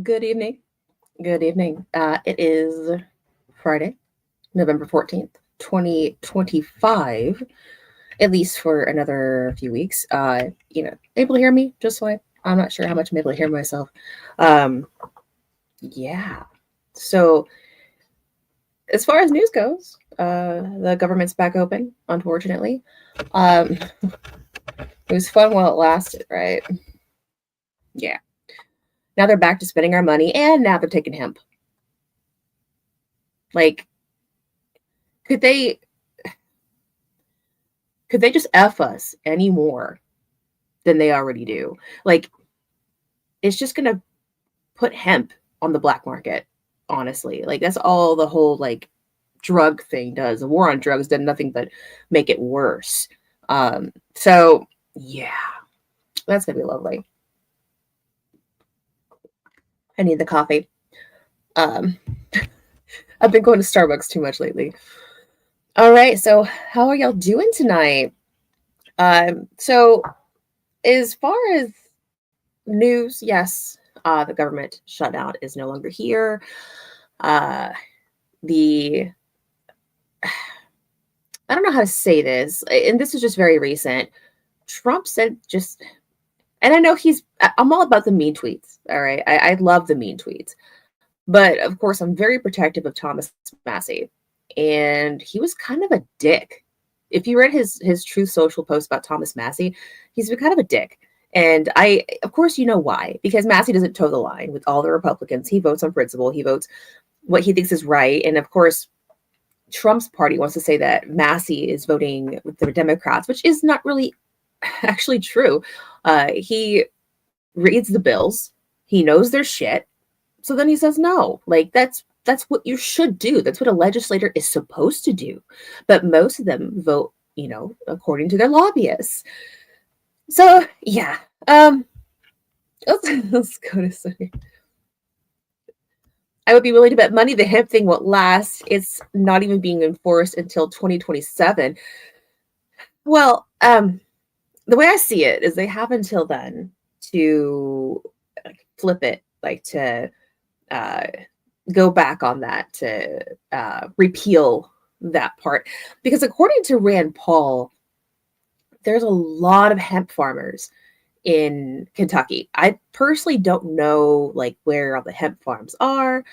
Good evening. Good evening. It is Friday, November 14th, 2025, at least for another few weeks. Able to hear me? I'm not sure how much I'm able to hear myself. Um, yeah. So, as far as news goes, the government's back open, unfortunately. Um, it was fun while it lasted, right? Yeah. Now they're back to spending our money, and now they're taking hemp. Like, could they could they just F us any more than they already do? Like, it's just gonna put hemp on the black market, honestly. Like, that's all the whole like drug thing does. The war on drugs did nothing but make it worse. So yeah, that's gonna be lovely. I need the coffee. Um, I've been going to Starbucks too much lately. All right, so how are y'all doing tonight? So as far as news, yes, the government shutdown is no longer here. Uh, the I don't know how to say this, and this is just very recent. Trump said just, and I know I'm all about the mean tweets. All right, I love the mean tweets, but of course, I'm very protective of Thomas Massey, and he was kind of a dick. If you read his Truth Social post about Thomas Massey, he's been kind of a dick. And of course, you know why? Because Massey doesn't toe the line with all the Republicans. He votes on principle. He votes what he thinks is right. And of course, Trump's party wants to say that Massey is voting with the Democrats, which is not really actually true. He reads the bills. He knows their shit. So then he says no. Like that's what you should do. That's what a legislator is supposed to do. But most of them vote, according to their lobbyists. So yeah. Let's go to Sunday. I would be willing to bet money the hemp thing won't last. It's not even being enforced until 2027. Well, the way I see it is they have until then to flip it, like to uh, go back on that, to repeal that part. Because according to Rand Paul, there's a lot of hemp farmers in Kentucky. I personally don't know like where all the hemp farms are.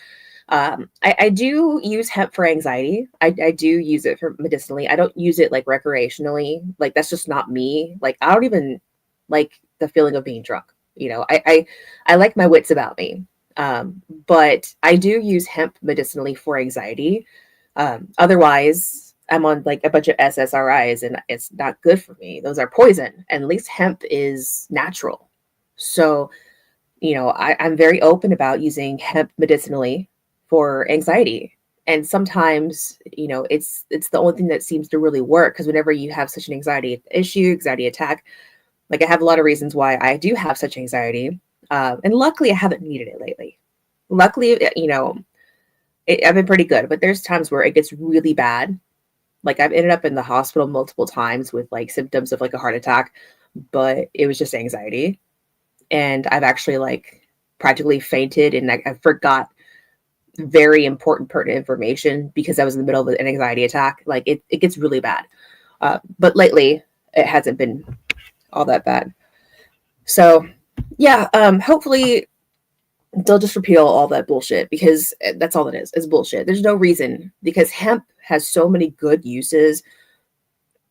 I do use hemp for anxiety. I do use it for medicinally. I don't use it like recreationally. Like that's just not me. Like I don't even like the feeling of being drunk. I like my wits about me. But I do use hemp medicinally for anxiety. Otherwise, I'm on like a bunch of SSRIs and it's not good for me. Those are poison. And at least hemp is natural. So, I'm very open about using hemp medicinally for anxiety. And sometimes, it's the only thing that seems to really work because whenever you have such an anxiety issue, anxiety attack, like I have a lot of reasons why I do have such anxiety. And luckily I haven't needed it lately. Luckily, I've been pretty good, but there's times where it gets really bad. Like I've ended up in the hospital multiple times with like symptoms of like a heart attack, but it was just anxiety. And I've actually like practically fainted and I forgot very important, pertinent information because I was in the middle of an anxiety attack. Like it gets really bad. But lately it hasn't been all that bad. So yeah, hopefully they'll just repeal all that bullshit because that's all it is bullshit. There's no reason because hemp has so many good uses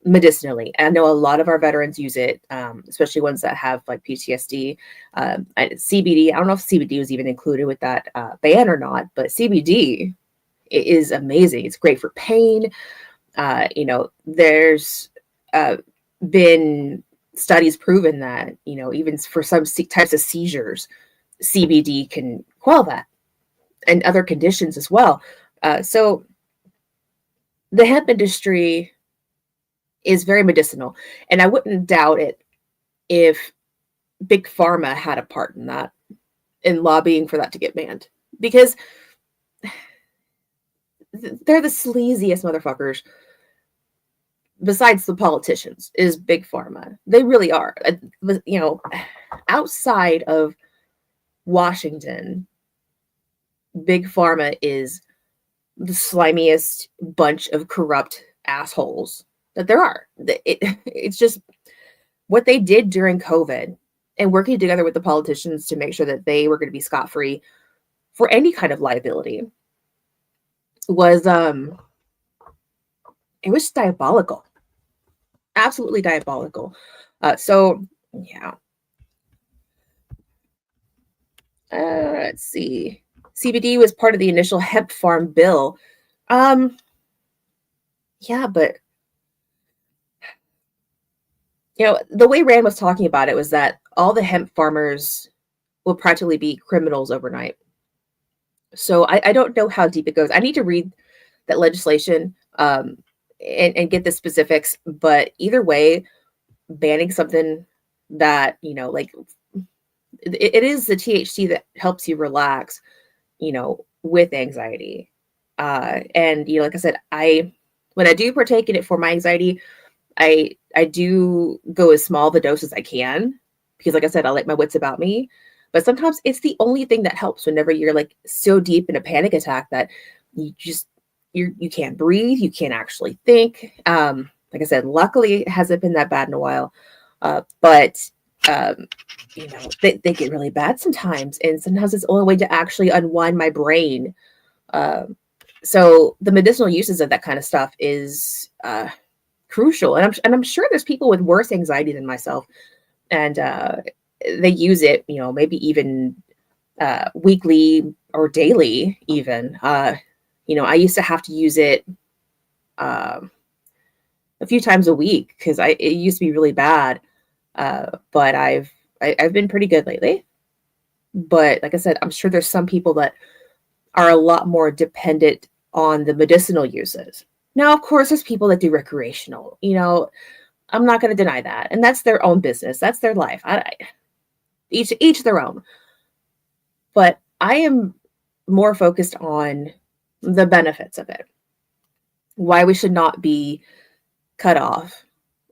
medicinally. I know a lot of our veterans use it, especially ones that have like PTSD. CBD, I don't know if CBD was even included with that ban or not, but CBD is amazing. It's great for pain. There's been studies proven that, even for some types of seizures, CBD can quell that and other conditions as well. So the hemp industry is very medicinal. And I wouldn't doubt it if Big Pharma had a part in that, in lobbying for that to get banned. Because they're the sleaziest motherfuckers besides the politicians, is Big Pharma. They really are. Outside of Washington, Big Pharma is the slimiest bunch of corrupt assholes that there are. It's just what they did during COVID and working together with the politicians to make sure that they were going to be scot-free for any kind of liability was it was diabolical. Absolutely diabolical. So yeah. Let's see. CBD was part of the initial hemp farm bill. Um, yeah, but the way Rand was talking about it was that all the hemp farmers will practically be criminals overnight. So I don't know how deep it goes. I need to read that legislation and get the specifics. But either way, banning something that, like it is the THC that helps you relax, with anxiety. And like I said, when I do partake in it for my anxiety, I do go as small the dose as I can because, like I said, I like my wits about me. But sometimes it's the only thing that helps whenever you're like so deep in a panic attack that you can't breathe, you can't actually think. Like I said, luckily it hasn't been that bad in a while. But they get really bad sometimes, and sometimes it's the only way to actually unwind my brain. So the medicinal uses of that kind of stuff is crucial, and I'm sure there's people with worse anxiety than myself, and they use it, maybe even weekly or daily, even. I used to have to use it a few times a week because it used to be really bad. But I've been pretty good lately. But like I said, I'm sure there's some people that are a lot more dependent on the medicinal uses. Now, of course, there's people that do recreational. I'm not going to deny that, and that's their own business. That's their life. Each their own. But I am more focused on the benefits of it. Why we should not be cut off.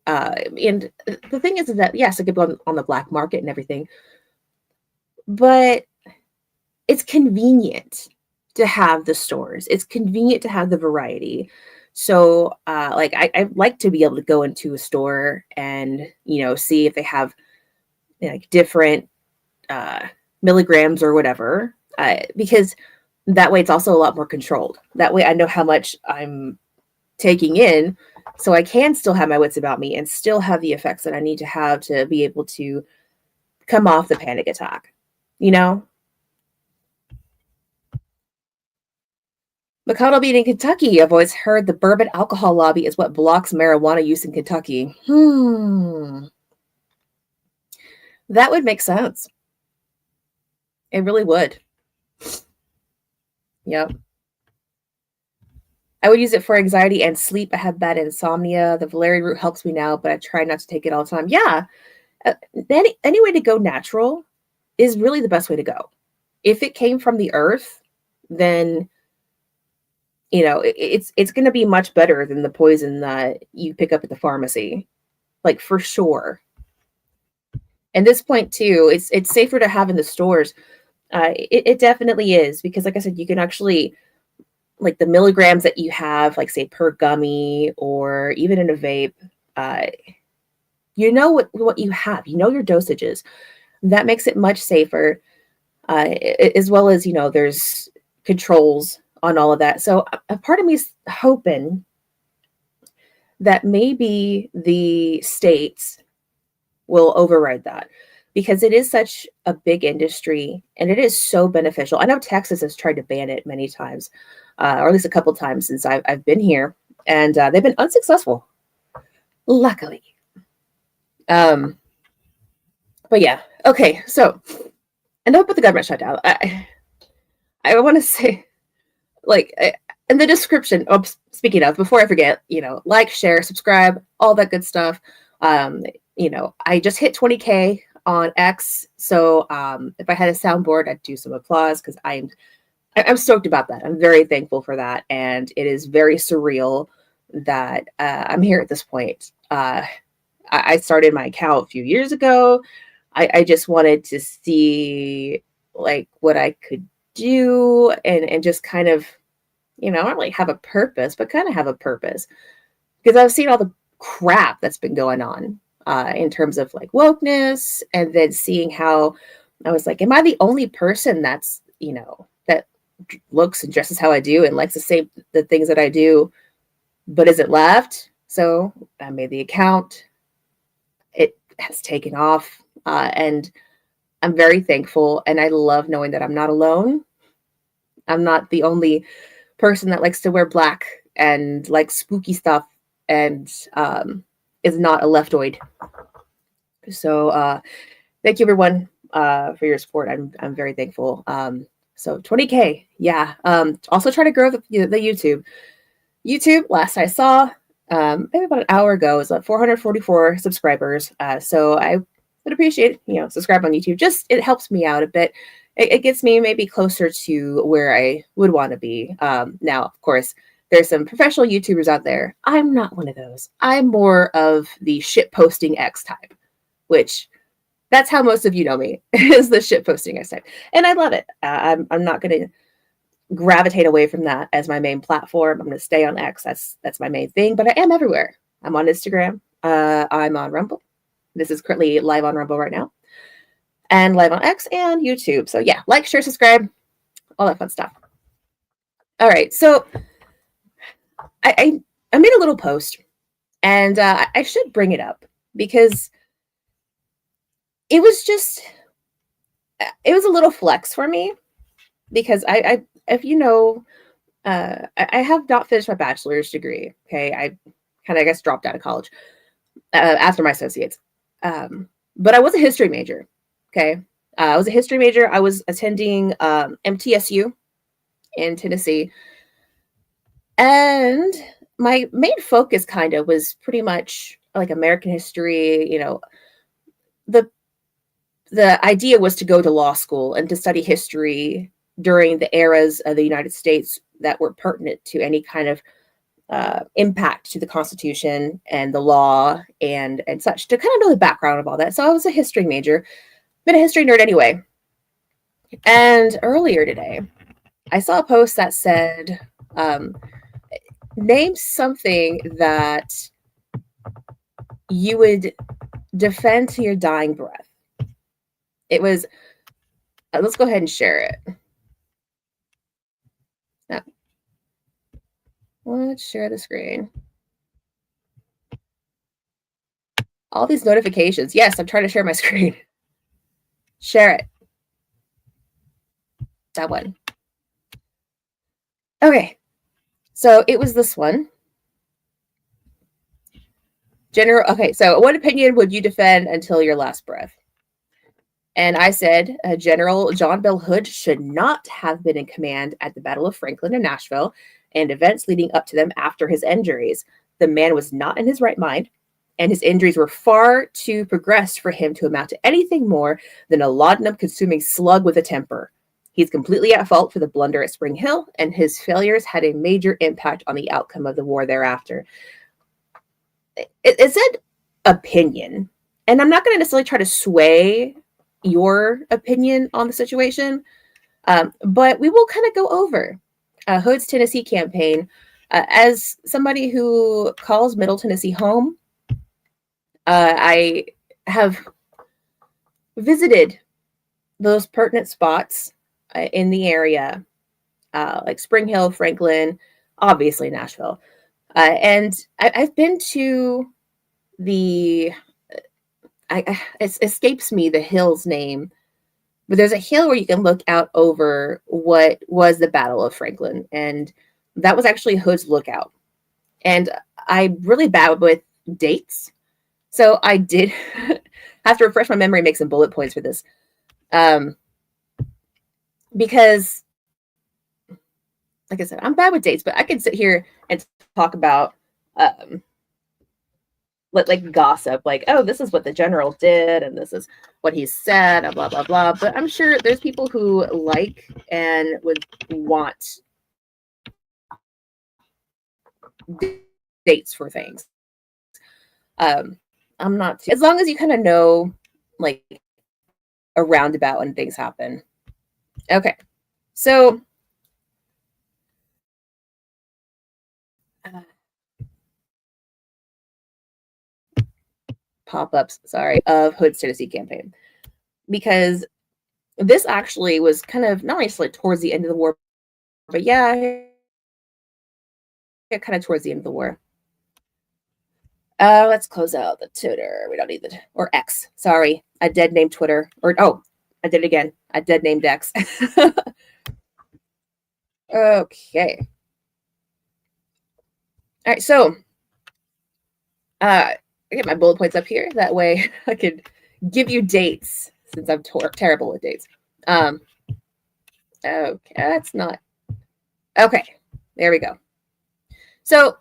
And the thing is that, yes, it could go on the black market and everything, but it's convenient to have the stores. It's convenient to have the variety. So, I like to be able to go into a store and, see if they have like different milligrams or whatever, because that way it's also a lot more controlled. That way I know how much I'm taking in, so I can still have my wits about me and still have the effects that I need to have to be able to come off the panic attack. McConnell being in Kentucky. I've always heard the bourbon alcohol lobby is what blocks marijuana use in Kentucky. That would make sense. It really would. Yep. I would use it for anxiety and sleep. I have bad insomnia. The valerian root helps me now, but I try not to take it all the time. Yeah. Any way to go natural is really the best way to go. If it came from the earth, then it's going to be much better than the poison that you pick up at the pharmacy, like for sure. And this point too, it's safer to have in the stores. It definitely is, because like I said, you can actually, like the milligrams that you have, like say per gummy or even in a vape, what you have, your dosages. That makes it much safer, as well as, there's controls on all of that. So a part of me is hoping that maybe the states will override that, because it is such a big industry and it is so beneficial. I know Texas has tried to ban it many times, or at least a couple times since I've been here, and they've been unsuccessful, luckily. But yeah, okay. So enough about the government shutdown. I want to say, like, in the description. Oh, speaking of, before I forget, like, share, subscribe, all that good stuff. I just hit 20K on X, so if I had a soundboard, I'd do some applause, because I'm stoked about that. I'm very thankful for that, and it is very surreal that I'm here at this point. I started my account a few years ago. I just wanted to see like what I could do and just kind of, not really have a purpose, but kind of have a purpose. Because I've seen all the crap that's been going on in terms of like wokeness, and then seeing how I was like, am I the only person that's, that looks and dresses how I do and likes the things that I do, but isn't left? So I made the account. It has taken off, and I'm very thankful, and I love knowing that I'm not alone. I'm not the only person that likes to wear black and likes spooky stuff and is not a leftoid. So thank you everyone for your support. I'm very thankful. So 20K, yeah. Also try to grow the YouTube. YouTube, last I saw, maybe about an hour ago, is at 444 subscribers. So I would appreciate, subscribe on YouTube. Just, it helps me out a bit. It gets me maybe closer to where I would want to be. Now, of course, there's some professional YouTubers out there. I'm not one of those. I'm more of the shit posting X type, which that's how most of you know me, is the shit posting X type. And I love it. I'm not going to gravitate away from that as my main platform. I'm going to stay on X. That's my main thing, but I am everywhere. I'm on Instagram. I'm on Rumble. This is currently live on Rumble right now, and live on X and YouTube. So yeah, like, share, subscribe, all that fun stuff. All right. So I made a little post, and I should bring it up because it was a little flex for me, because I if you know, I have not finished my bachelor's degree. Okay. I kind of, I guess, dropped out of college after my associates. But I was a history major. Okay. I was a history major. I was attending MTSU in Tennessee. And my main focus kind of was pretty much like American history. The idea was to go to law school and to study history during the eras of the United States that were pertinent to any kind of impact to the Constitution and the law and such, to kind of know the background of all that. So I was a history major, been a history nerd anyway. And earlier today, I saw a post that said, name something that you would defend to your dying breath. It was, let's go ahead and share it. Now, let's share the screen. All these notifications. Yes, I'm trying to share my screen. Share it. That one. Okay. So it was this one. Okay, so what opinion would you defend until your last breath? And I said, General John Bell Hood should not have been in command at the Battle of Franklin and Nashville and events leading up to them after his injuries. The man was not in his right mind, and his injuries were far too progressed for him to amount to anything more than a laudanum-consuming slug with a temper. He's completely at fault for the blunder at Spring Hill, and his failures had a major impact on the outcome of the war thereafter. It said opinion, and I'm not going to necessarily try to sway your opinion on the situation, but we will kind of go over Hood's Tennessee campaign. As somebody who calls Middle Tennessee home, I have visited those pertinent spots in the area, like Spring Hill, Franklin, obviously Nashville. And I've been to it escapes me the hill's name, but there's a hill where you can look out over what was the Battle of Franklin. And that was actually Hood's lookout. And I'm really bad with dates. So I did have to refresh my memory, make some bullet points for this. Because, like I said, I'm bad with dates, but I could sit here and talk about like gossip, like, oh, this is what the general did, and this is what he said, and blah, blah, blah. But I'm sure there's people who like and would want dates for things. I'm not as long as you kind of know, like, a roundabout when things happen. Okay. So, uh, pop-ups, sorry, of Hood's Tennessee campaign, because this actually was kind of not necessarily towards the end of the war, but yeah, kind of towards the end of the war. Let's close out the Twitter. We don't need the or X. Sorry, I dead named Twitter. Or oh, I did it again. I dead named X. Okay. All right. So, I get my bullet points up here. That way, I could give you dates since I'm terrible with dates. Okay, that's not okay. There we go. So,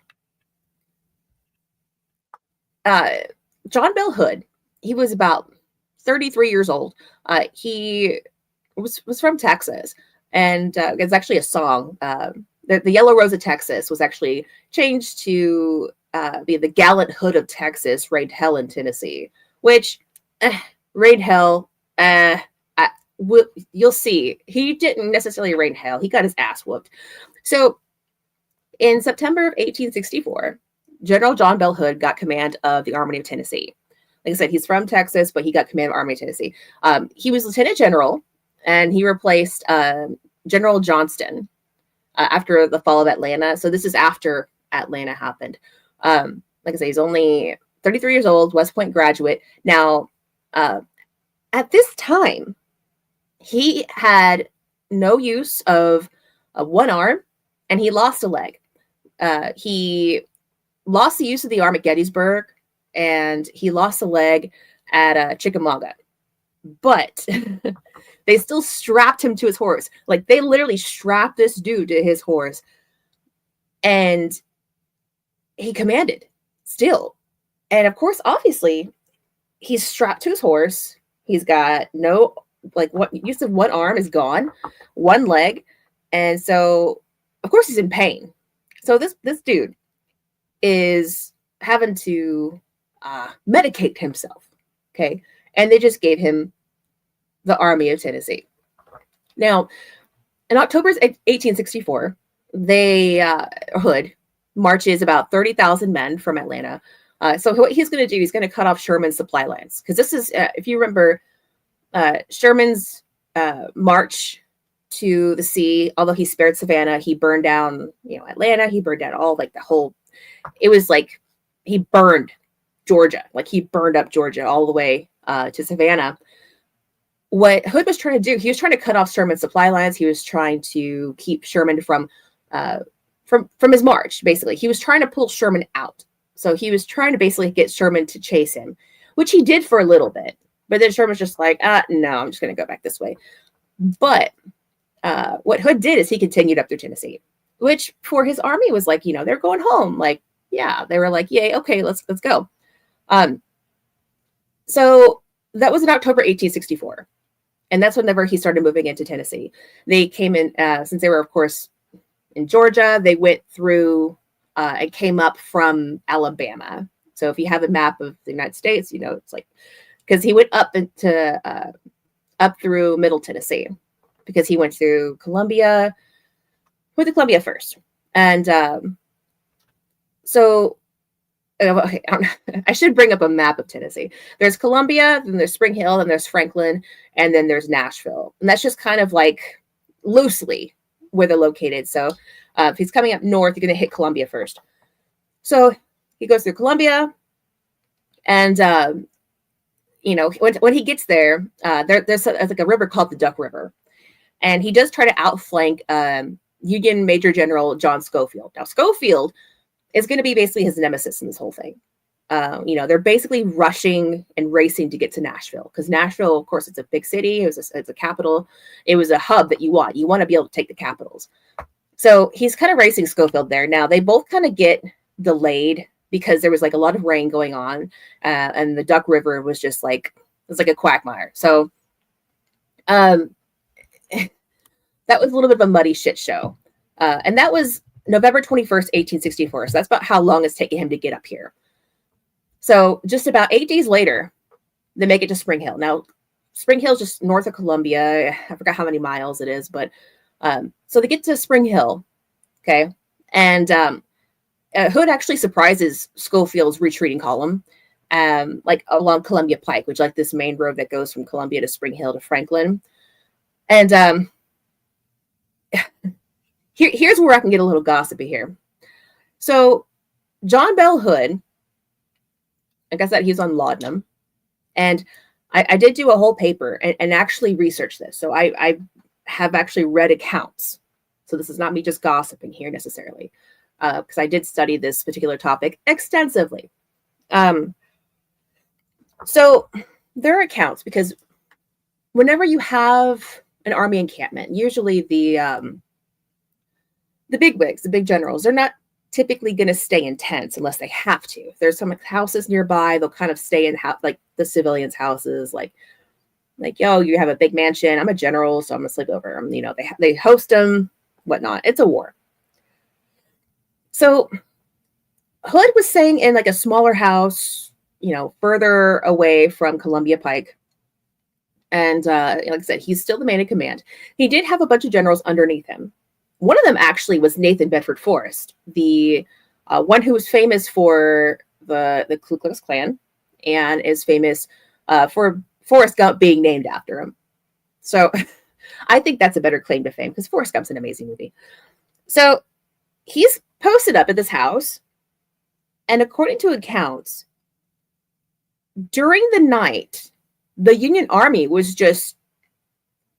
John Bell Hood, he was about 33 years old. He was from Texas, and it's actually a song. The Yellow Rose of Texas was actually changed to be the Gallant Hood of Texas, raid hell in Tennessee, which raid hell. You'll see. He didn't necessarily raid hell. He got his ass whooped. So in September of 1864, General John Bell Hood got command of the Army of Tennessee. Like I said, he's from Texas, but he got command of Army of Tennessee. He was lieutenant general, and he replaced General Johnston after the fall of Atlanta. So this is after Atlanta happened. Like I say, he's only 33 years old, West Point graduate. Now, at this time, he had no use of one arm, and he lost a leg. He lost the use of the arm at Gettysburg, and he lost a leg at Chickamauga. But they still strapped him to his horse. Like, they literally strapped this dude to his horse, and he commanded still. And of course, obviously, he's strapped to his horse. He's got no, like, what use of one arm is gone, one leg. And so, of course, he's in pain. So this dude is having to medicate himself. Okay. And they just gave him the Army of Tennessee. Now, in October 1864, Hood marches about 30,000 men from Atlanta. So what he's going to do, he's going to cut off Sherman's supply lines. Because this is, if you remember, Sherman's march to the sea, although he spared Savannah, he burned down, Atlanta. He burned down it was like he burned Georgia. Like, he burned up Georgia all the way to Savannah. What Hood was trying to do, he was trying to cut off Sherman's supply lines. He was trying to keep Sherman from his march, basically. He was trying to pull Sherman out. So he was trying to basically get Sherman to chase him, which he did for a little bit. But then Sherman's just like, no, I'm just going to go back this way. But what Hood did is he continued up through Tennessee, which for his army was like, they're going home. Like, yeah, they were like, yay, okay, let's go. So that was in October 1864. And that's whenever he started moving into Tennessee. They came in, since they were, of course, in Georgia, they went through and came up from Alabama. So if you have a map of the United States, it's like, because he went up through Middle Tennessee, because he went through Columbia, first. And so okay, I should bring up a map of Tennessee. There's Columbia, then there's Spring Hill, then there's Franklin, and then there's Nashville. And that's just kind of like loosely where they're located. So if he's coming up north, you're going to hit Columbia first. So he goes through Columbia, and when he gets there, there's like a river called the Duck River, and he does try to outflank Union Major General John Schofield. Now, Schofield is going to be basically his nemesis in this whole thing. They're basically rushing and racing to get to Nashville, because Nashville, of course, it's a big city. It's a capital. It was a hub that you want to be able to take the capitals. So he's kind of racing Schofield there. Now, they both kind of get delayed because there was like a lot of rain going on, and the Duck River was just like, it was like a quagmire. So that was a little bit of a muddy shit show. And that was November 21st, 1864. So that's about how long it's taking him to get up here. So just about 8 days later, they make it to Spring Hill. Now, Spring Hill is just north of Columbia. I forgot how many miles it is, but So they get to Spring Hill, okay, and Hood actually surprises Schofield's retreating column, like along Columbia Pike, which is like this main road that goes from Columbia to Spring Hill to Franklin. And here's where I can get a little gossipy here. So John Bell Hood, like I said, he was on laudanum, and I did do a whole paper and actually researched this. So I have actually read accounts. So this is not me just gossiping here necessarily, because I did study this particular topic extensively. So there are accounts, because whenever you have an army encampment, usually the bigwigs, the big generals, they're not typically going to stay in tents unless they have to. If there's some houses nearby, they'll kind of stay in like the civilians' houses, like, yo, you have a big mansion. I'm a general, so I'm gonna sleep over. You know, they host them, whatnot. It's a war. So Hood was staying in like a smaller house, you know, further away from Columbia Pike. And like I said, he's still the man in command. He did have a bunch of generals underneath him. One of them actually was Nathan Bedford Forrest, the one who was famous for the Ku Klux Klan and is famous for Forrest Gump being named after him. So I think that's a better claim to fame, because Forrest Gump's an amazing movie. So he's posted up at this house, and according to accounts, during the night, the Union Army was just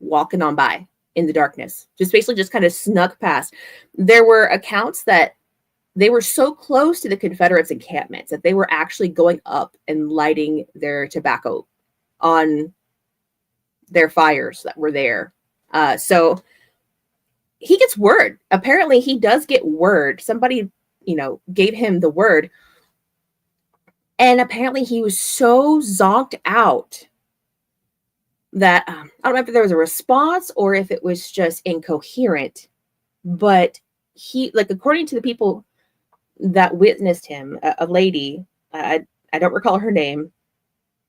walking on by in the darkness, just kind of snuck past. There were accounts that they were so close to the Confederates' encampments that they were actually going up and lighting their tobacco on their fires that were there. So he gets word. Apparently, he does get word. Somebody, you know, gave him the word. And apparently he was so zonked out that I don't know if there was a response or if it was just incoherent, but he, like, according to the people that witnessed him, a lady, I don't recall her name,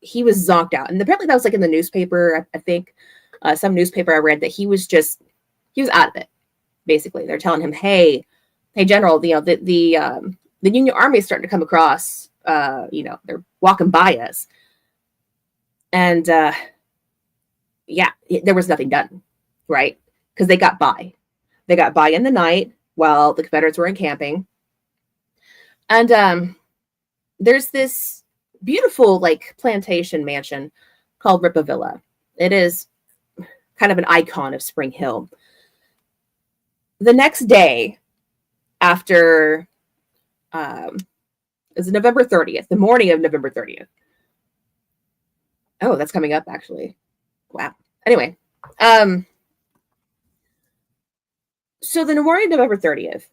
he was zonked out. And apparently that was like in the newspaper. I think some newspaper I read that he was out of it. Basically, they're telling him, hey, General, you know, the Union Army is starting to come across. You know, they're walking by us. And yeah, there was nothing done, right? Because they got by. They got by in the night while the Confederates were encamping. And there's this beautiful, like, plantation mansion called Rippavilla. It is kind of an icon of Spring Hill. The next day, after is November 30th, the morning of November 30th. Oh, that's coming up, actually. Wow. Anyway, so the morning of November 30th,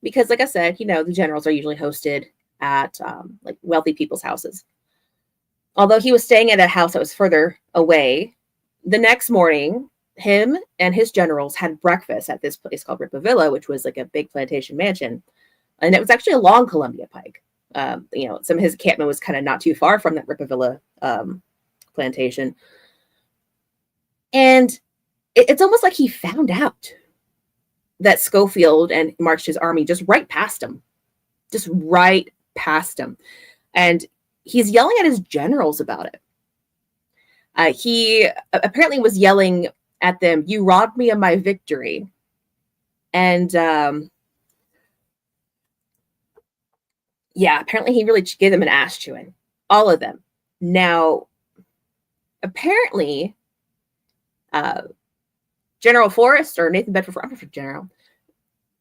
because like I said, you know, the generals are usually hosted at like wealthy people's houses. Although he was staying at a house that was further away, the next morning, him and his generals had breakfast at this place called Rippavilla, which was like a big plantation mansion. And it was actually along Columbia Pike. You know, some of his encampment was kind of not too far from that Rippavilla plantation. And it's almost like he found out that Schofield and marched his army just right past him. Just right past him. And he's yelling at his generals about it. He apparently was yelling at them, "You robbed me of my victory." And yeah, apparently he really gave them an ass chewing. All of them. Now, apparently, General Forrest, or Nathan Bedford, I'm not General.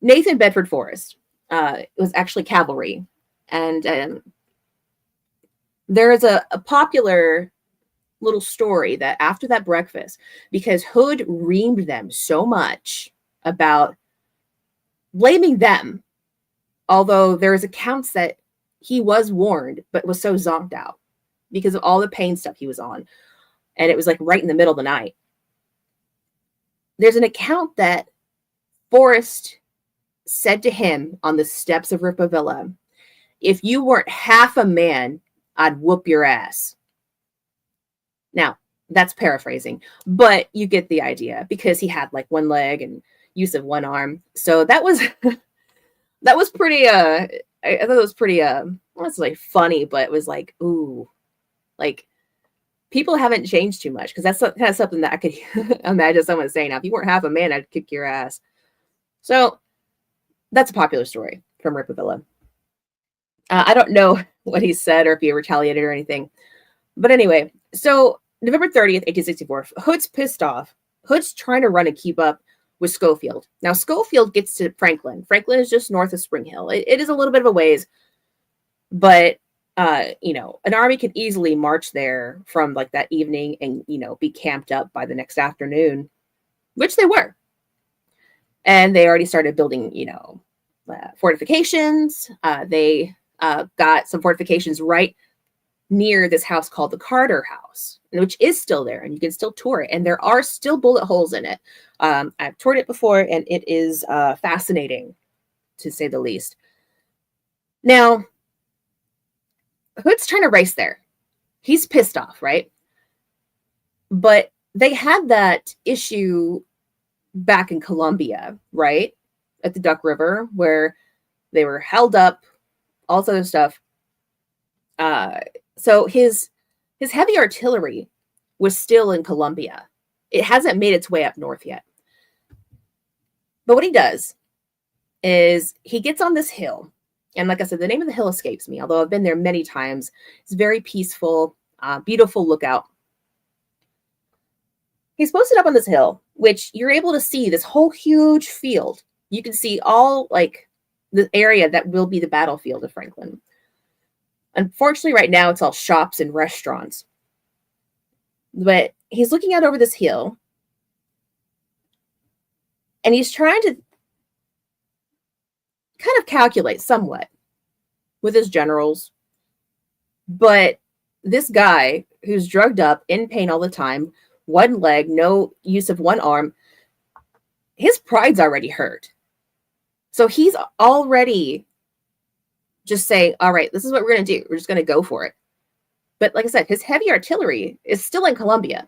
Nathan Bedford Forrest was actually cavalry. And there is a popular little story that after that breakfast, because Hood reamed them so much about blaming them, although there's accounts that he was warned, but was so zonked out because of all the pain stuff he was on. And it was like right in the middle of the night. There's an account that Forrest said to him on the steps of Rippavilla, "If you weren't half a man, I'd whoop your ass." Now, that's paraphrasing, but you get the idea, because he had like one leg and, use of one arm. So that was that was pretty I thought it was pretty was like funny, but it was like, ooh, like people haven't changed too much, because that's kind of something that I could imagine someone saying. Now, if you weren't half a man, I'd kick your ass. So that's a popular story from Ripavilla. I don't know what he said or if he retaliated or anything. But anyway, so November 30th, 1864, Hood's pissed off. Hood's trying to run and keep up with Schofield. Now, Schofield gets to Franklin. Franklin is just north of Spring Hill. It is a little bit of a ways, but an army could easily march there from like that evening and, be camped up by the next afternoon, which they were. And they already started building, fortifications. They got some fortifications right near this house called the Carter House, which is still there, and you can still tour it. And there are still bullet holes in it. I've toured it before, and it is fascinating, to say the least. Now, Hood's trying to race there. He's pissed off, right? But they had that issue back in Columbia, right? At the Duck River, where they were held up, all this other stuff. So his heavy artillery was still in Columbia. It hasn't made its way up north yet. But what he does is he gets on this hill. And like I said, the name of the hill escapes me, although I've been there many times. It's very peaceful, beautiful lookout. He's posted up on this hill, which you're able to see this whole huge field. You can see all like the area that will be the battlefield of Franklin. Unfortunately, right now, it's all shops and restaurants. But he's looking out over this hill, and he's trying to kind of calculate somewhat with his generals. But this guy who's drugged up, in pain all the time, one leg, no use of one arm, his pride's already hurt. So he's already just saying, all right, this is what we're going to do. We're just going to go for it. But like I said, his heavy artillery is still in Columbia.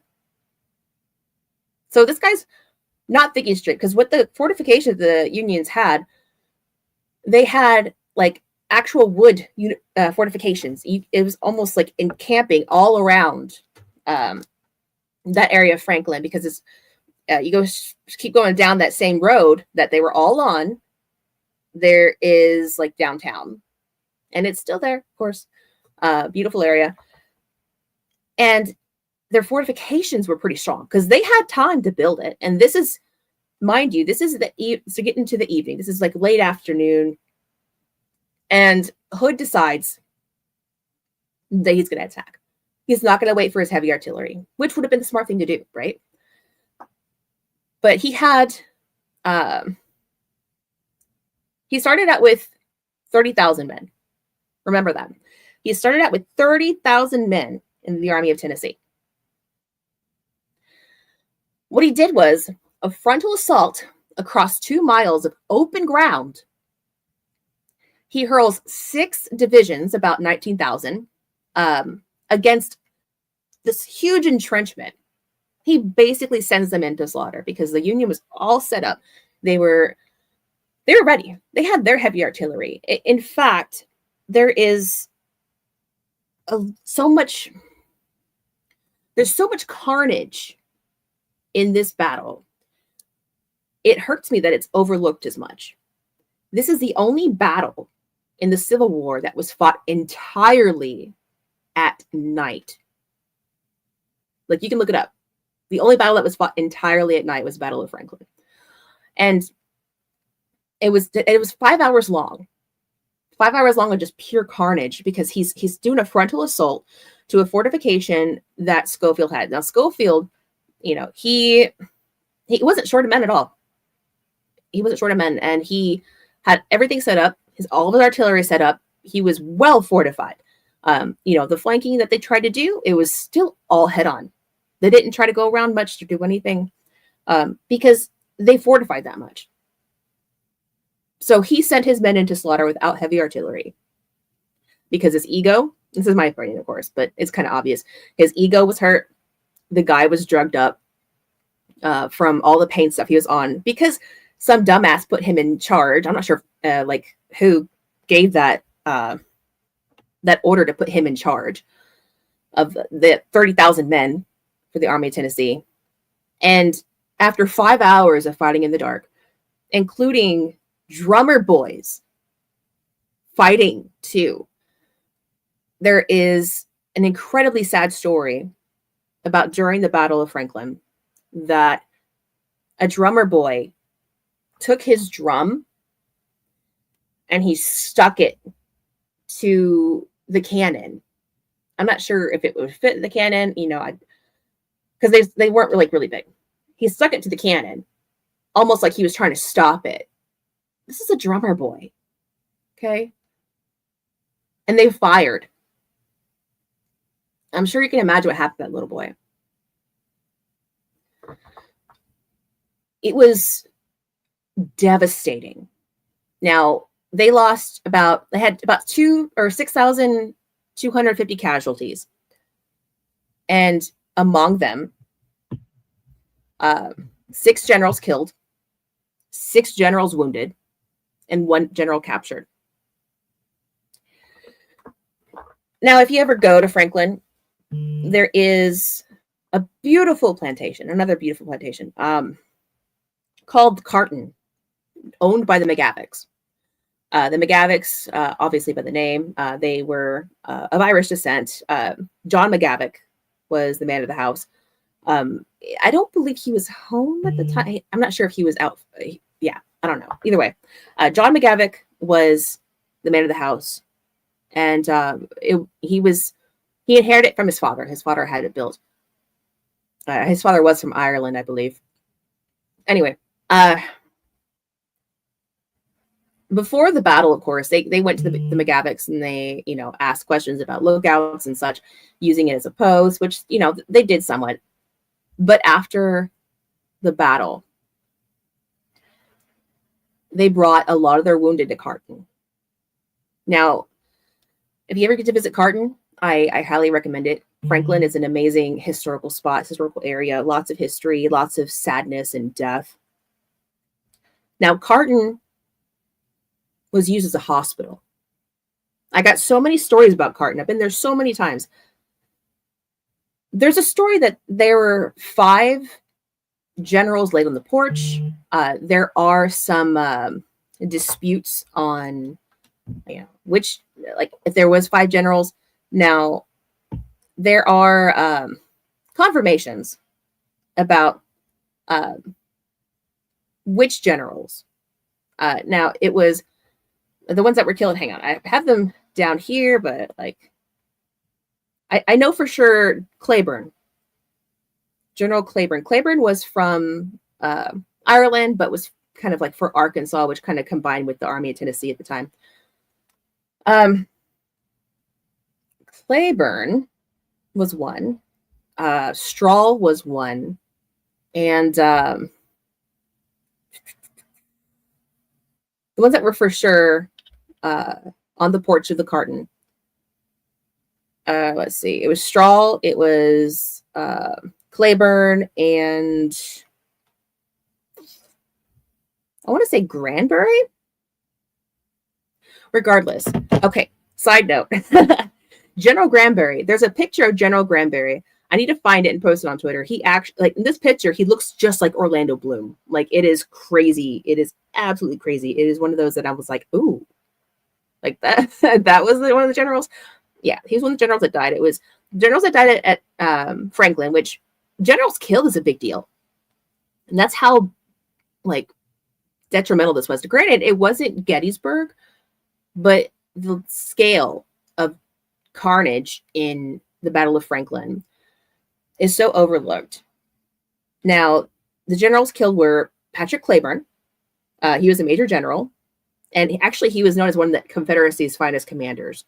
So this guy's not thinking straight, because what the fortifications the Unions had, they had like actual wood fortifications. It was almost like encamping all around that area of Franklin, because it's keep going down that same road that they were all on. There is like downtown, and it's still there, of course. Beautiful area. And their fortifications were pretty strong because they had time to build it. And this is, mind you, this is so getting into the evening. This is like late afternoon. And Hood decides that he's going to attack. He's not going to wait for his heavy artillery, which would have been the smart thing to do, right? But he had, he started out with 30,000 men. Remember that. He started out with 30,000 men in the Army of Tennessee. What he did was a frontal assault across 2 miles of open ground. He hurls 6 divisions, about 19,000, against this huge entrenchment. He basically sends them into slaughter because the Union was all set up. They were ready. They had their heavy artillery. In fact, there is so much carnage in this battle. It hurts me that it's overlooked as much. This is the only battle in the Civil War that was fought entirely at night. Like, you can look it up. The only battle that was fought entirely at night was the Battle of Franklin. And it was 5 hours long. 5 hours long of just pure carnage, because he's doing a frontal assault to a fortification that Schofield had. Now, Schofield, he wasn't short of men at all. He wasn't short of men, and he had everything set up, all of his artillery set up. He was well fortified. The flanking that they tried to do, it was still all head on. They didn't try to go around much to do anything, because they fortified that much. So he sent his men into slaughter without heavy artillery, because his ego, this is my opinion, of course, but it's kind of obvious. His ego was hurt. The guy was drugged up from all the pain stuff he was on, because some dumbass put him in charge. I'm not sure like who gave that that order to put him in charge of the 30,000 men for the Army of Tennessee. And after 5 hours of fighting in the dark, including drummer boys fighting too, there is an incredibly sad story about during the Battle of Franklin that a drummer boy took his drum and he stuck it to the cannon. I'm not sure if it would fit the cannon, you know, because they weren't really big. He stuck it to the cannon, almost like he was trying to stop it. This is a drummer boy, okay? And they fired. I'm sure you can imagine what happened to that little boy. It was devastating. Now, they had about 6,250 casualties. And among them, 6 generals killed, 6 generals wounded, and 1 general captured. Now, if you ever go to Franklin, there is a beautiful plantation, another beautiful plantation, called Carton, owned by the McGavics. The McGavics, obviously by the name, they were of Irish descent. John McGavick was the man of the house. I don't believe he was home at the time. I'm not sure if he was out. Yeah, I don't know. Either way, John McGavick was the man of the house. And he inherited it from his father. His father had it built. His father was from Ireland, I believe. Anyway, before the battle, of course, they went to the McGavics and they, you know, asked questions about lookouts and such, using it as a pose, which, you know, they did somewhat. But after the battle, they brought a lot of their wounded to Carton. Now, if you ever get to visit Carton, I highly recommend it. Franklin is an amazing historical spot, historical area, lots of history, lots of sadness and death. Now, Carton was used as a hospital. I got so many stories about Carton. I've been there so many times. There's a story that there were 5 generals laid on the porch. There are some disputes on, you know, which, like, if there was 5 generals. Now, there are confirmations about which generals. Now, it was the ones that were killed. Hang on, I have them down here, but like, I know for sure Claiborne, General Claiborne. Claiborne was from Ireland, but was kind of like for Arkansas, which kind of combined with the Army of Tennessee at the time. Claiborne was one. Strahl was one. And the ones that were for sure on the porch of the Carton. Let's see. It was Strahl. It was Claiborne, and I want to say Granbury. Regardless. Okay. Side note. General Granbury. There's a picture of General Granbury. I need to find it and post it on Twitter. He actually, like, in this picture, he looks just like Orlando Bloom. Like, it is crazy. It is absolutely crazy. It is one of those that I was like, ooh, like that. That was one of the generals. Yeah, he was one of the generals that died. It was generals that died at Franklin, which generals killed is a big deal. And that's how, like, detrimental this was. Granted, it wasn't Gettysburg, but the scale of carnage in the Battle of Franklin is so overlooked. Now, the generals killed were Patrick Claiborne. He was a major general. And he was known as one of the Confederacy's finest commanders.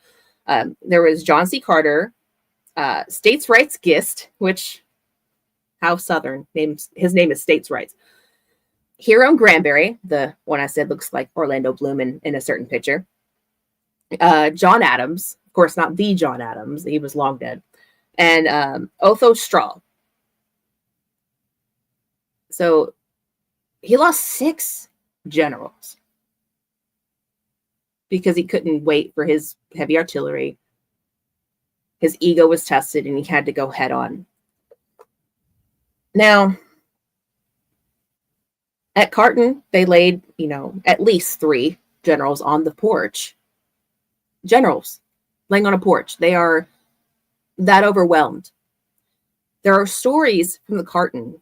There was John C. Carter, States Rights Gist, which, how Southern, his name is States Rights. Huron Granbury, the one I said looks like Orlando Bloom in a certain picture. John Adams, of course, not the John Adams, he was long dead. And Otho Strahl. So he lost 6 generals because he couldn't wait for his heavy artillery. His ego was tested and he had to go head on. Now, at Carton, they laid, at least 3 generals on the porch. Generals laying on a porch. They are that overwhelmed. There are stories from the Carton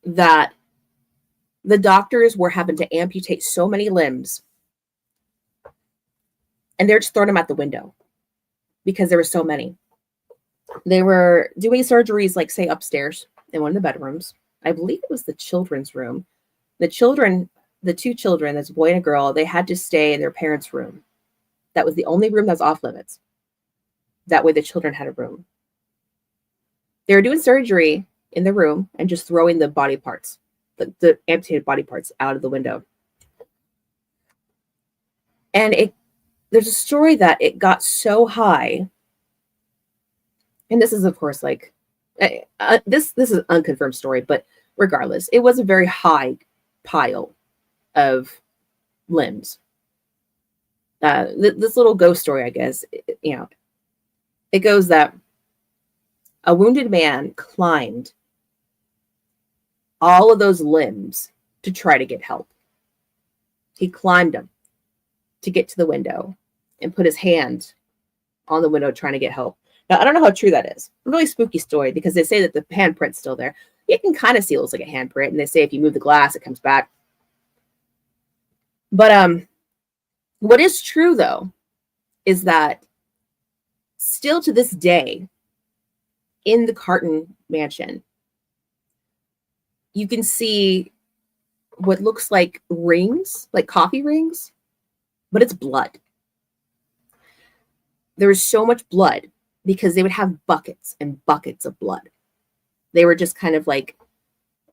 that the doctors were having to amputate so many limbs and they're just throwing them out the window because there were so many. They were doing surgeries, like, say, upstairs in one of the bedrooms. I believe it was the children's room. The 2 children, this boy and a girl, they had to stay in their parents' room. That was the only room that was off limits. That way the children had a room. They were doing surgery in the room and just throwing the body parts, the amputated body parts, out of the window. And there's a story that it got so high, and this is, of course, like, this is an unconfirmed story, but regardless, it was a very high pile of limbs. This little ghost story, I guess, it goes that a wounded man climbed all of those limbs to try to get help. He climbed them to get to the window and put his hand on the window trying to get help. Now, I don't know how true that is. A really spooky story because they say that the handprint's still there. You can kind of see it looks like a handprint, and they say if you move the glass, it comes back. But what is true, though, is that still to this day, in the Carton mansion, you can see what looks like rings, like coffee rings, but it's blood. There was so much blood because they would have buckets and buckets of blood. They were just kind of like,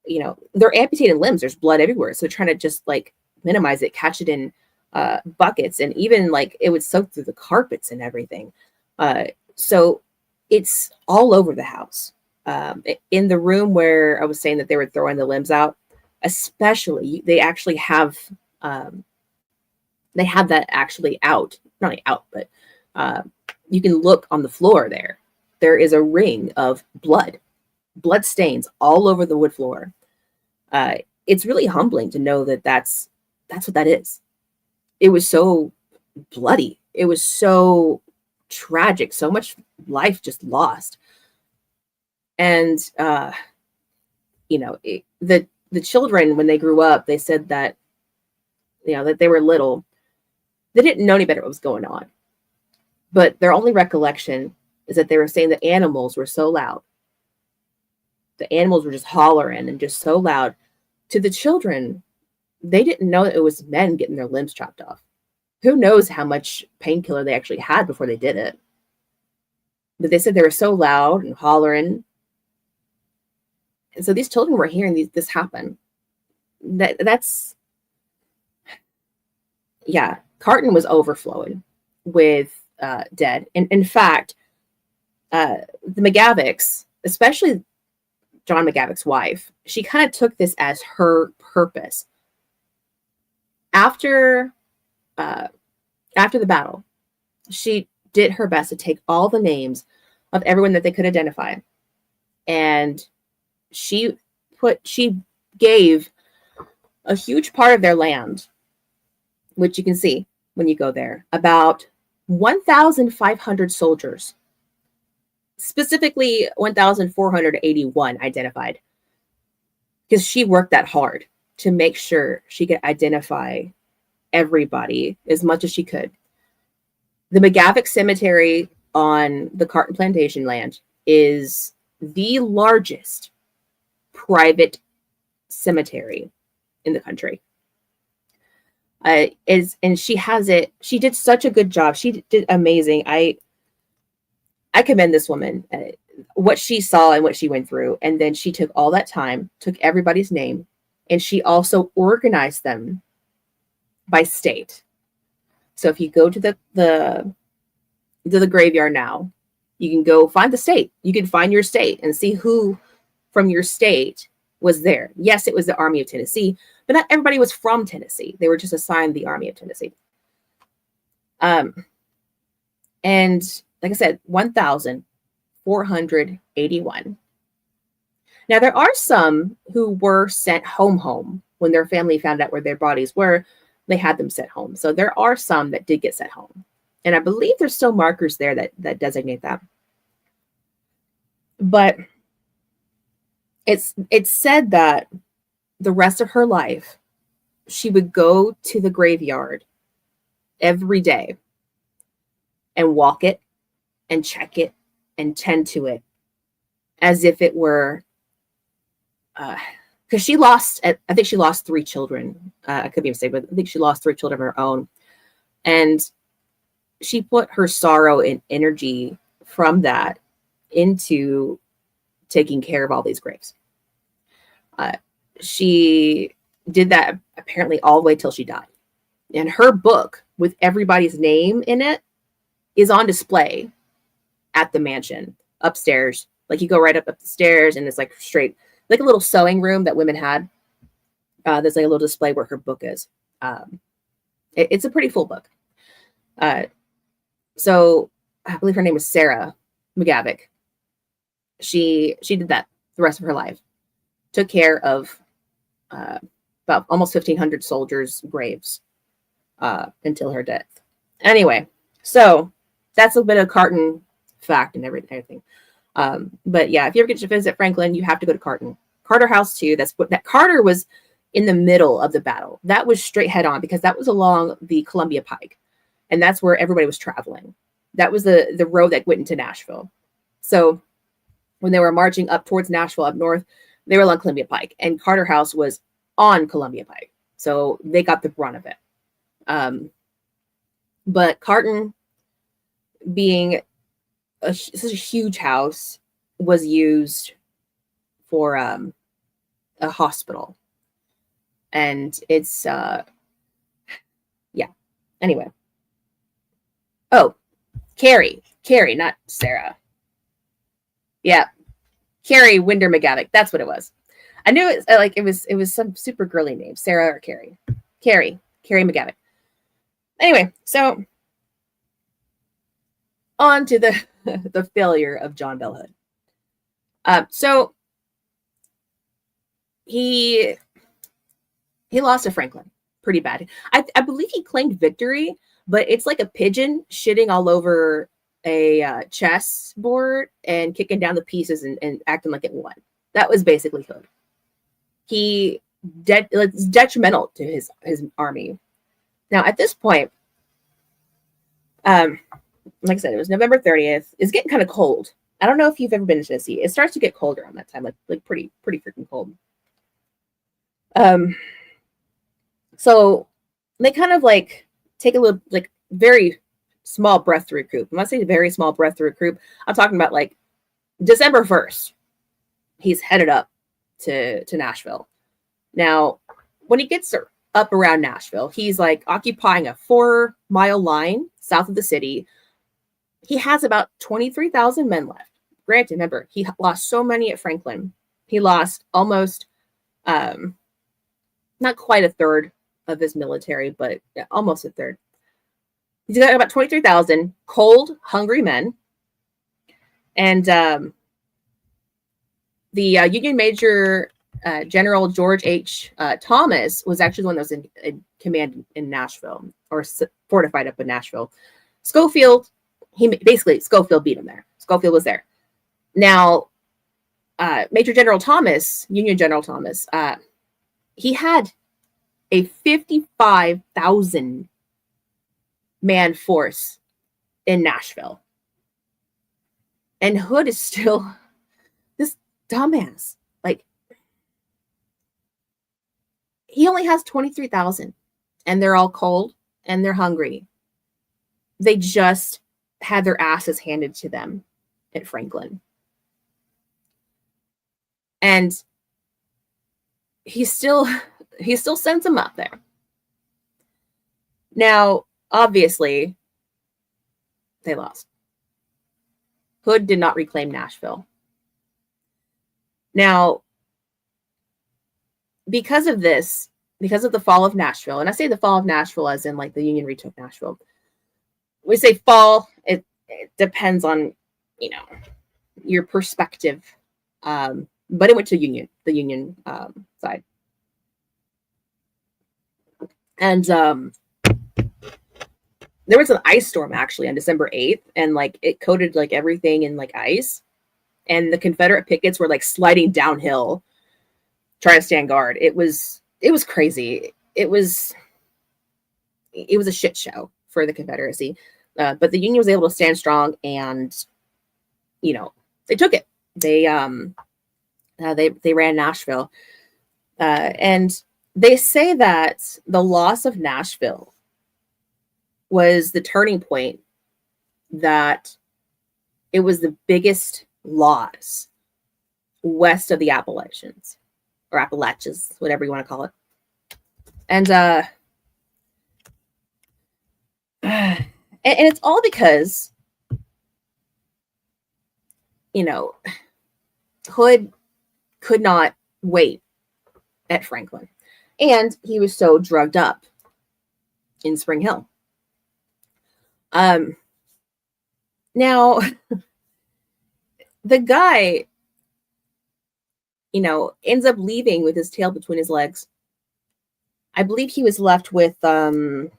they're amputated limbs. There's blood everywhere. So they're trying to just like minimize it, catch it in buckets. And even like it would soak through the carpets and everything. So it's all over the house. In the room where I was saying that they were throwing the limbs out, especially, they actually have, they have that actually out, not only out, but you can look on the floor there. There is a ring of blood stains all over the wood floor. It's really humbling to know that that's what that is. It was so bloody. It was so tragic. So much life just lost. And, the children, when they grew up, they said that, that they were little. They didn't know any better what was going on. But their only recollection is that they were saying the animals were so loud. The animals were just hollering and just so loud. To the children, they didn't know that it was men getting their limbs chopped off. Who knows how much painkiller they actually had before they did it. But they said they were so loud and hollering. And so these children were hearing this happen. Carton was overflowing with dead. And in fact, the McGavics, especially John McGavick's wife, she kind of took this as her purpose. After the battle, she did her best to take all the names of everyone that they could identify. And she gave a huge part of their land, which you can see when you go there, about 1,500 soldiers, specifically 1,481 identified, because she worked that hard to make sure she could identify everybody as much as she could. The McGavick Cemetery on the Carton Plantation land is the largest private cemetery in the country. And she has it. She did such a good job. She did amazing. I commend this woman, what she saw and what she went through. And then she took all that time, took everybody's name, and she also organized them by state. So if you go to the graveyard now, you can go find the state. You can find your state and see who from your state was there. Yes, it was the Army of Tennessee, but not everybody was from Tennessee. They were just assigned the Army of Tennessee. And like I said, 1,481. Now, there are some who were sent home when their family found out where their bodies were. They had them sent home. So there are some that did get sent home. And I believe there's still markers there that designate that. But it's said that the rest of her life, she would go to the graveyard every day and walk it and check it and tend to it as if it were, because she lost, I think she lost 3 children. I could be mistaken, but I think she lost 3 children of her own. And she put her sorrow and energy from that into taking care of all these graves. She did that apparently all the way till she died. And her book with everybody's name in it is on display at the mansion upstairs. Like you go right up the stairs and it's like straight, like a little sewing room that women had. There's like a little display where her book is. It's a pretty full book. So I believe her name was Sarah McGavick. She did that the rest of her life. Took care of about almost 1,500 soldiers' graves until her death. Anyway, so that's a bit of Carton fact and everything. But yeah, if you ever get to visit Franklin, you have to go to Carton. Carter House too. That Carter was in the middle of the battle. That was straight head on because that was along the Columbia Pike. And that's where everybody was traveling. That was the road that went into Nashville. So when they were marching up towards Nashville up north, they were along Columbia Pike. And Carter House was on Columbia Pike. So they got the brunt of it. But Carton, being such a huge house, was used for a hospital. And it's, yeah. Anyway. Oh, Carrie, not Sarah. Yeah. Carrie Winder McGavick. That's what it was. I knew it was some super girly name, Sarah or Carrie. Carrie McGavick. Anyway, so on to the failure of John Bell Hood. So he lost to Franklin pretty bad. I believe he claimed victory, but it's like a pigeon shitting all over a chess board and kicking down the pieces and acting like it won. That was basically Hood. It's detrimental to his army. Now, at this point, like I said, it was November 30th. It's getting kind of cold. I don't know if you've ever been to Tennessee. It starts to get colder around that time, like pretty freaking cold. So they kind of like take a little, like very small breath to recoup. When I say very small breath to recoup, I'm talking about like December 1st. He's headed up to Nashville. Now, when he gets up around Nashville, he's like occupying a 4-mile line south of the city. He has about 23,000 men left. Granted, remember, he lost so many at Franklin. He lost almost, not quite a third of his military, but almost a third. He's got about 23,000 cold, hungry men. And the Union Major General George H. Thomas was actually the one that was in command in Nashville, or fortified up in Nashville. Schofield beat him there. Schofield was there. Now, Major General Thomas, Union General Thomas, he had a 55,000 man force in Nashville. And Hood is still this dumbass. Like, he only has 23,000 and they're all cold and they're hungry. They just had their asses handed to them at Franklin. And he still sends them up there. Now, obviously, they lost. Hood did not reclaim Nashville. Now, because of this, because of the fall of Nashville, and I say the fall of Nashville as in like the Union retook Nashville. We say fall, it depends on, you know, your perspective. But it went to the Union side. And there was an ice storm actually on December 8th, and like it coated like everything in like ice. And the Confederate pickets were like sliding downhill trying to stand guard. It was crazy. It was a shit show for the Confederacy. But the Union was able to stand strong, and they took it. They ran Nashville, and they say that the loss of Nashville was the turning point, that it was the biggest loss west of the Appalachians, or Appalachians, whatever you want to call it. And and it's all because, Hood could not wait at Franklin, and he was so drugged up in Spring Hill. Now, the guy, ends up leaving with his tail between his legs. I believe he was left with, I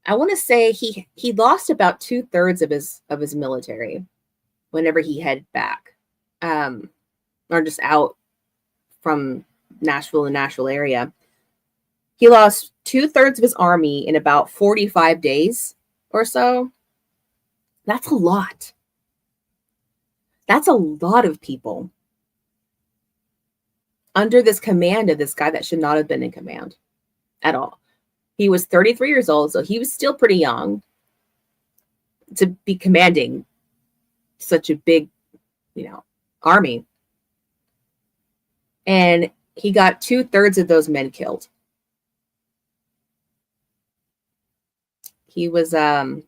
want to say he lost about 2/3 of his military whenever he headed back, or just out from Nashville, the Nashville area. He lost 2/3 of his army in about 45 days or so. That's a lot. That's a lot of people under this command of this guy that should not have been in command at all. He was 33 years old, so he was still pretty young to be commanding such a big, army. And he got 2/3 of those men killed. He was, I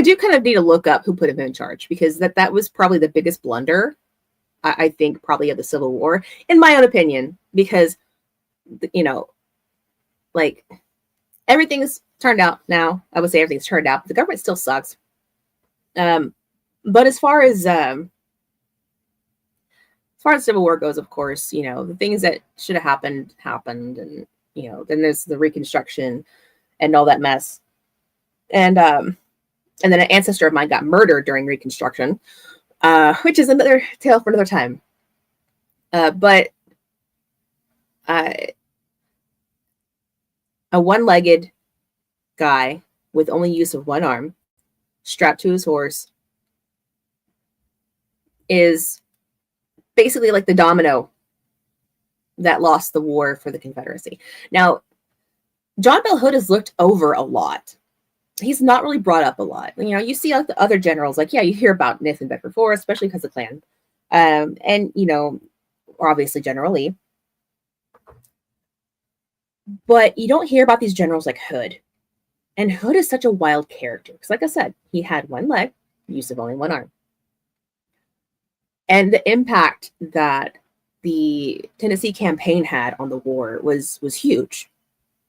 do kind of need to look up who put him in charge, because that was probably the biggest blunder, I think, probably of the Civil War, in my own opinion, because, like, everything's turned out now. I would say everything's turned out. The government still sucks. But as far as Civil War goes, of course, the things that should have happened, and, then there's the Reconstruction and all that mess. And then an ancestor of mine got murdered during Reconstruction, which is another tale for another time. But a one-legged guy with only use of one arm, strapped to his horse, is basically like the domino that lost the war for the Confederacy. Now, John Bell Hood is looked over a lot. He's not really brought up a lot. You see like the other generals, like, yeah, you hear about Nith and Bedford Forrest, especially because of Klan. And, obviously General Lee. But you don't hear about these generals like Hood. And Hood is such a wild character. Because like I said, he had one leg, use of only one arm. And the impact that the Tennessee campaign had on the war was huge.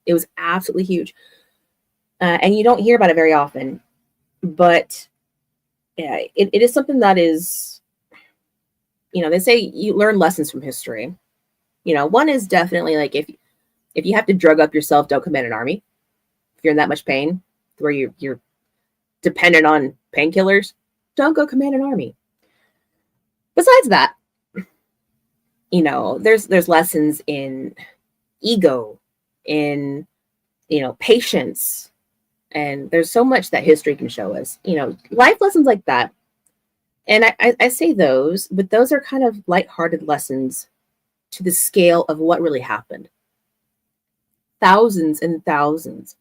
It was absolutely huge. And you don't hear about it very often. But yeah, it is something that is, they say you learn lessons from history. One is definitely like, if you have to drug up yourself, don't command an army. If you're in that much pain where you're dependent on painkillers, don't go command an army. Besides that, there's lessons in ego, in, patience, and there's so much that history can show us, life lessons like that. And I say those, but those are kind of lighthearted lessons to the scale of what really happened. Thousands and thousands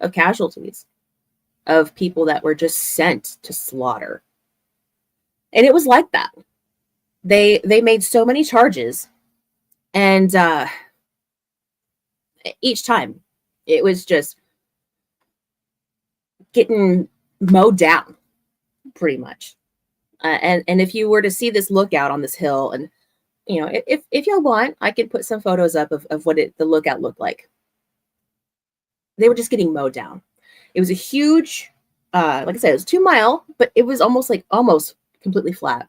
of casualties of people that were just sent to slaughter. And it was like that. They made so many charges, and each time it was just getting mowed down, pretty much. And if you were to see this lookout on this hill, and if you want, I could put some photos up of what the lookout looked like. They were just getting mowed down. It was a huge, like I said, it was 2 mile, but it was almost completely flat.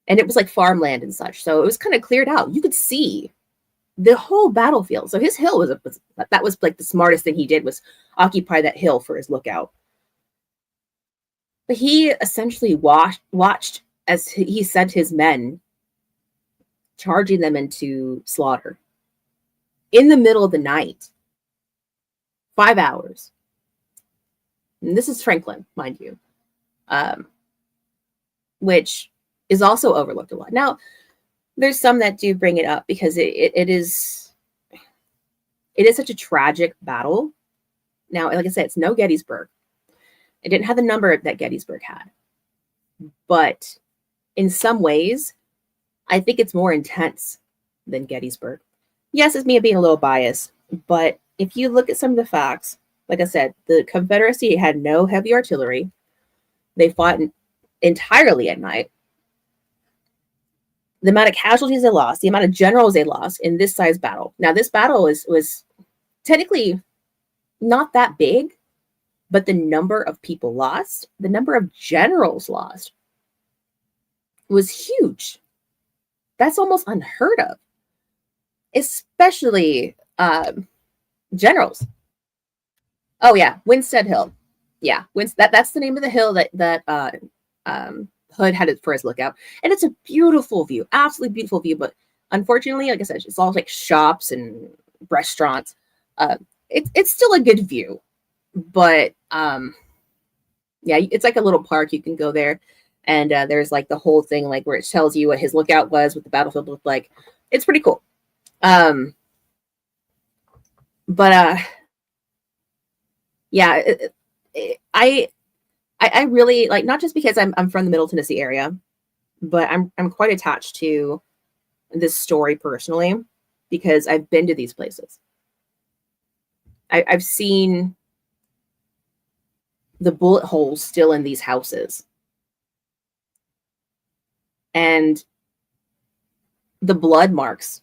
And it was like farmland and such. So it was kind of cleared out. You could see the whole battlefield. So his hill was like the smartest thing he did, was occupy that hill for his lookout. But he essentially watched as he sent his men, charging them into slaughter in the middle of the night. 5 hours. And this is Franklin, mind you, which is also overlooked a lot. Now, there's some that do bring it up because it is such a tragic battle. Now, like I said, it's no Gettysburg. It didn't have the number that Gettysburg had. But in some ways, I think it's more intense than Gettysburg. Yes, it's me being a little biased, but if you look at some of the facts, like I said, the Confederacy had no heavy artillery. They fought entirely at night. The amount of casualties they lost, the amount of generals they lost in this size battle. Now, this battle was technically not that big, but the number of people lost, the number of generals lost, was huge. That's almost unheard of, especially generals. Oh yeah, Winstead Hill. Yeah, that's the name of the hill that Hood had it for his lookout, and it's a beautiful view, absolutely beautiful view. But unfortunately, like I said, it's all like shops and restaurants. It's still a good view, but yeah, it's like a little park. You can go there, and there's like the whole thing, like where it tells you what his lookout was, what the battlefield looked like. It's pretty cool. But yeah, I really like, not just because I'm from the Middle Tennessee area, but I'm quite attached to this story personally because I've been to these places. I've seen the bullet holes still in these houses, and the blood marks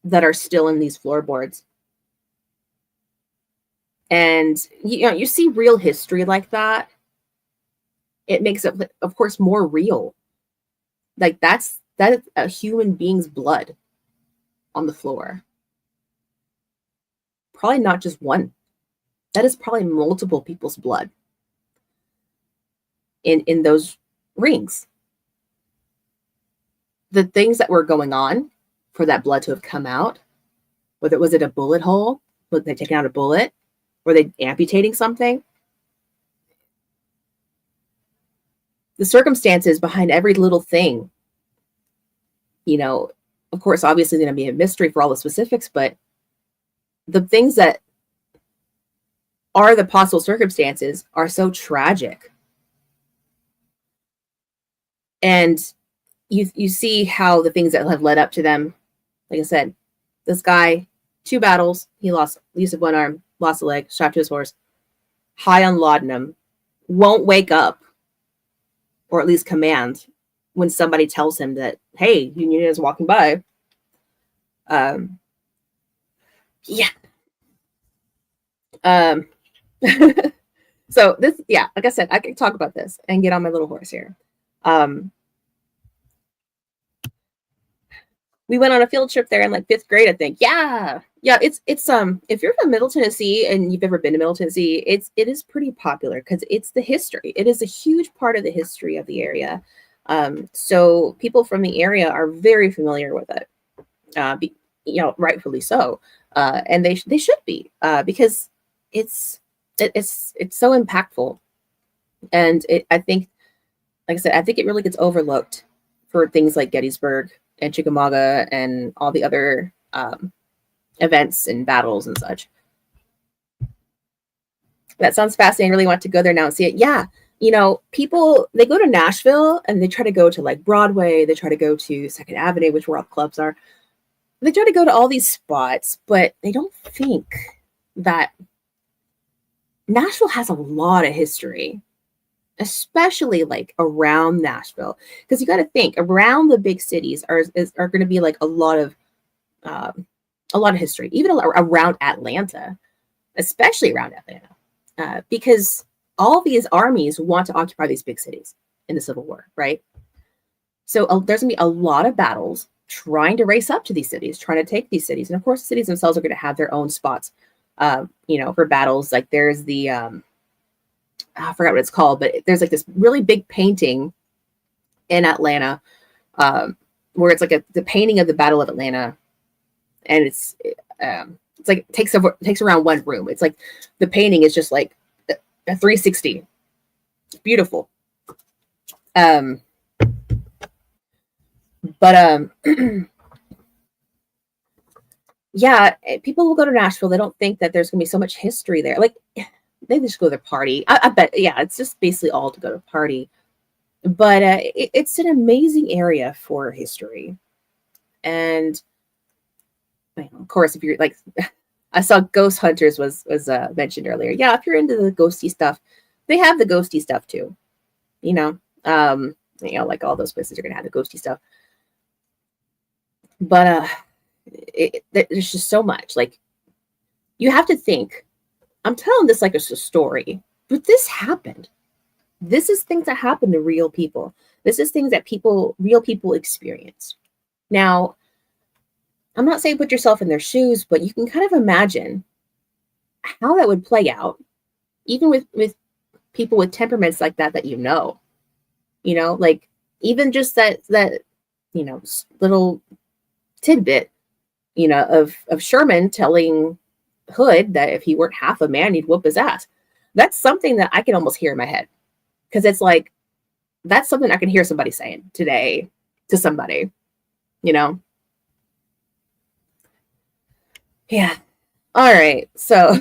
that are still in these floorboards. And you see real history like that, it makes it, of course, more real. Like that is a human being's blood on the floor. Probably not just one. That is probably multiple people's blood in those rings. The things that were going on for that blood to have come out, whether was it a bullet hole, was they taking out a bullet, were they amputating something? The circumstances behind every little thing, of course, obviously going to be a mystery for all the specifics, but the things that are the possible circumstances are so tragic. And you see how the things that have led up to them, like I said, this guy, 2 battles, he lost use of one arm, lost a leg, strapped to his horse, high on laudanum, won't wake up, or at least command, when somebody tells him that, hey, Union is walking by. Yeah. So this, yeah, like I said, I can talk about this and get on my little horse here. We went on a field trip there in like 5th grade, I think. Yeah. It's if you're from Middle Tennessee and you've ever been to Middle Tennessee, it is pretty popular because it's the history. It is a huge part of the history of the area. So people from the area are very familiar with it. Rightfully so. And they should be, because it's so impactful. And I think, like I said, I think it really gets overlooked for things like Gettysburg and Chickamauga and all the other events and battles and such. That sounds fascinating. I really want to go there now and see it. Yeah. People, they go to Nashville and they try to go to like Broadway. They try to go to 2nd Avenue, which where all the clubs are. They try to go to all these spots, but they don't think that Nashville has a lot of history. especially like around Nashville, because you got to think around the big cities are going to be like um, a lot of history, even around Atlanta, especially around Atlanta, because all these armies want to occupy these big cities in the Civil War, right? So there's going to be a lot of battles trying to race up to these cities, trying to take these cities, and of course, the cities themselves are going to have their own spots, for battles. Like there's the I forgot what it's called, but there's like this really big painting in Atlanta, where it's like the painting of the Battle of Atlanta, and it's like takes around one room. It's like the painting is just like a 360. It's beautiful. But yeah, people will go to Nashville. They don't think that there's gonna be so much history there. Like they just go to their party. I bet. Yeah, it's just basically all to go to party. But it's an amazing area for history, and of course, if you're like, I saw Ghost Hunters was mentioned earlier. Yeah, if you're into the ghosty stuff, they have the ghosty stuff too. Like all those places are gonna have the ghosty stuff. But there's just so much. Like you have to think. I'm telling this like it's a story, but this happened. This is things that happen to real people. This is things that real people experience. Now, I'm not saying put yourself in their shoes, but you can kind of imagine how that would play out, even with people with temperaments like that like even just that little tidbit, of Sherman telling Hood that if he weren't half a man, he'd whoop his ass. That's something that I can almost hear in my head, because it's like that's something I can hear somebody saying today to somebody, Yeah. All right. So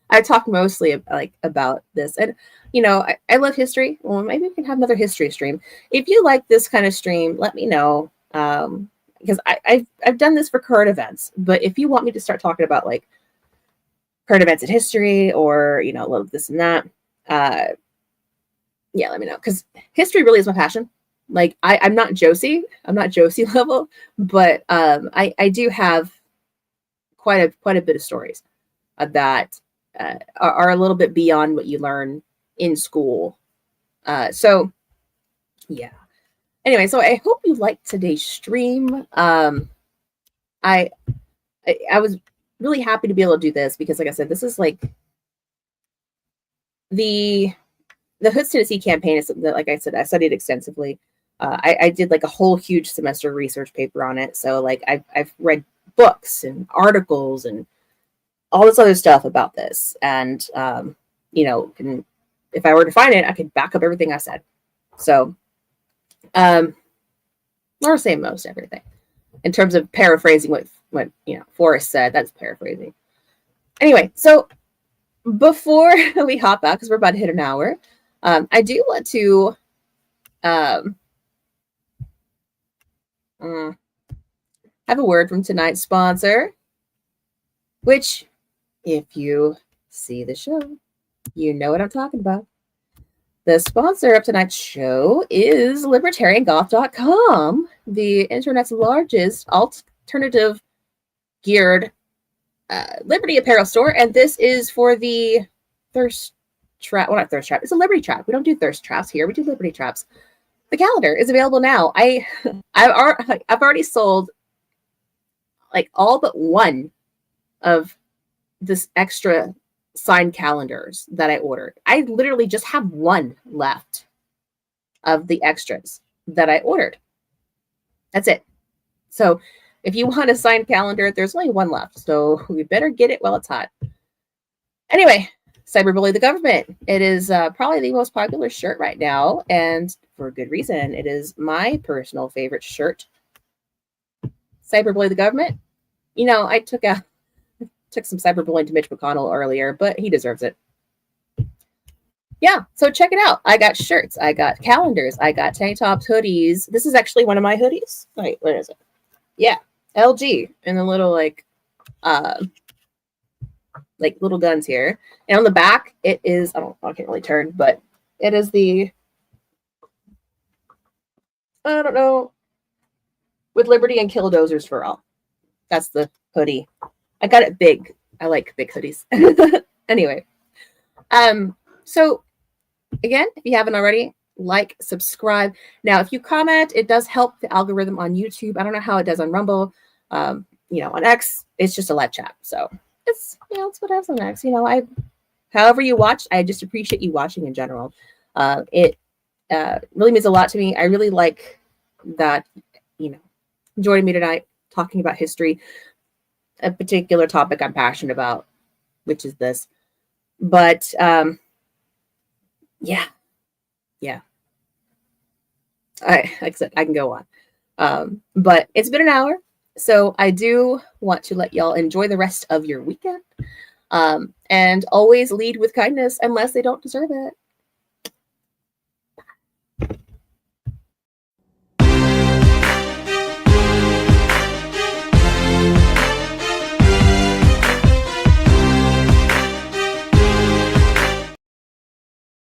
I talk mostly about this, and I love history. Well, maybe we can have another history stream. If you like this kind of stream, let me know. Because I've done this for current events, but if you want me to start talking about like current events in history, or a little this and that, yeah, let me know, because history really is my passion. Like I'm not Josie level, but I do have quite a bit of stories that are a little bit beyond what you learn in school. So yeah. Anyway, so I hope you liked today's stream. I was really happy to be able to do this, because like I said, this is like the Hoods Tennessee campaign is something that, like I said, I studied extensively. I did like a whole huge semester research paper on it. So like I've read books and articles and all this other stuff about this. And, if I were to find it, I could back up everything I said. So, or say most everything in terms of paraphrasing what Forrest said. That's paraphrasing. Anyway, so before we hop out, because we're about to hit an hour, I do want to have a word from tonight's sponsor, which, if you see the show, you know what I'm talking about. The sponsor of tonight's show is libertariangoth.com, the internet's largest alternative geared Liberty apparel store. And this is for the thirst trap. Well, not thirst trap. It's a Liberty trap. We don't do thirst traps here. We do Liberty traps. The calendar is available now. I've already sold like all but one of this extra signed calendars that I ordered. I literally just have one left of the extras that I ordered. That's it. So if you want a signed calendar, there's only one left. So we better get it while it's hot. Anyway, Cyberbully the Government. It is probably the most popular shirt right now, and for a good reason. It is my personal favorite shirt. Cyberbully the Government. I took some cyberbullying to Mitch McConnell earlier, but he deserves it. Yeah, so check it out. I got shirts, I got calendars, I got tank tops, hoodies. This is actually one of my hoodies. Wait, where is it? Yeah, LG, and the little like little guns here. And on the back, it is, I can't really turn, but It is the, I don't know, with liberty and killdozers for all. That's the hoodie. I got it big. I like big hoodies. Anyway, so again, if you haven't already, like, subscribe. Now, if you comment, it does help the algorithm on YouTube. I don't know how it does on Rumble. On X, it's just a live chat. So it's it's what I have on X. However you watch, I just appreciate you watching in general. It really means a lot to me. I really like that, joining me tonight, talking about history, a particular topic I'm passionate about, which is this. But yeah. Like I said, I can go on. But it's been an hour, so I do want to let y'all enjoy the rest of your weekend. And always lead with kindness unless they don't deserve it.